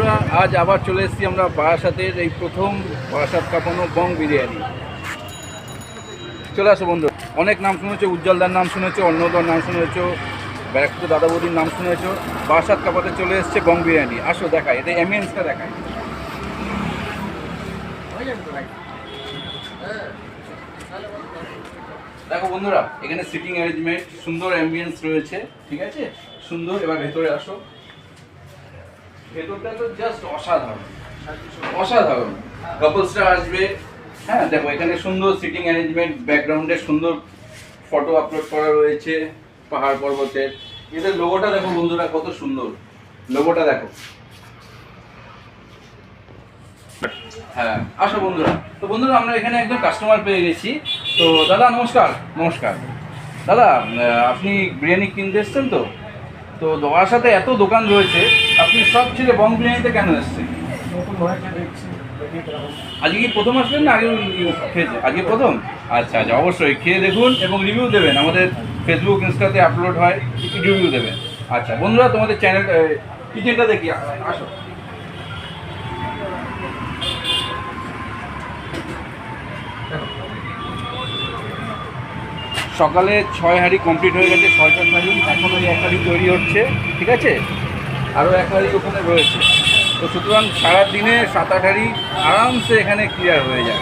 বন্ধুরা, আজ আবার চলে এসেছি আমরা বারাসাতের এই প্রথম বারাসাত কাঁপানো বং বিরিয়ানি। চলে আসো বন্ধু। অনেক নাম শুনেছো, উজ্জ্বলদার নাম শুনেছো, অন্নদার নাম শুনেছো, ব্যারাকপুর দাদা বৌদির নাম শুনেছো। বারাসাত কাঁপাতে চলে এসছে বং বিরিয়ানি। আসো দেখায়, এটা অ্যাম্বিয়েন্সটা দেখায়। দেখো বন্ধুরা, এখানে সিটিং অ্যারেঞ্জমেন্ট, সুন্দর অ্যাম্বিয়েন্স রয়েছে, ঠিক আছে, সুন্দর। এবার ভেতরে আসো। ভেতরটা তো জাস্ট অসাধারণ, অসাধারণ। কাপলসরা আসবে। হ্যাঁ দেখো, এখানে সুন্দর সিটিং অ্যারেঞ্জমেন্ট, ব্যাকগ্রাউন্ডে সুন্দর ফটো আপলোড করা রয়েছে পাহাড় পর্বতের। এদের লোগোটা দেখো বন্ধুরা, কত সুন্দর লোগোটা দেখো। হ্যাঁ আসো বন্ধুরা। তো বন্ধুরা, আমরা এখানে একজন কাস্টমার পেয়ে গেছি। তো দাদা নমস্কার। নমস্কার দাদা, আপনি বিরিয়ানি কিনতে এসছেন তো? তো বারাসাতে এত দোকান রয়েছে, আপনি সব ছেড়ে বং বিরিয়ানিতে কেন এসছেন? আজকে কি প্রথম আসবেন না আগে খেয়েছে? আজকে প্রথম? আচ্ছা আচ্ছা, অবশ্যই খেয়ে দেখুন এবং রিভিউ দেবেন। আমাদের ফেসবুক ইনস্টাতে আপলোড হয়, রিভিউ দেবেন। আচ্ছা বন্ধুরা, তোমাদের চ্যানেল কিচেনটা দেখি, আসো। সকালে 6 হাঁড়ি কমপ্লিট হয়ে গেছে, 6টা হাঁড়ি, এখন ওই 1 হাঁড়ি তৈরি হচ্ছে, ঠিক আছে, আরও 1 হাঁড়ি ওখানে রয়েছে। তো সুতরাং সারাদিনে 7-8 হাঁড়ি আরামসে এখানে ক্লিয়ার হয়ে যায়।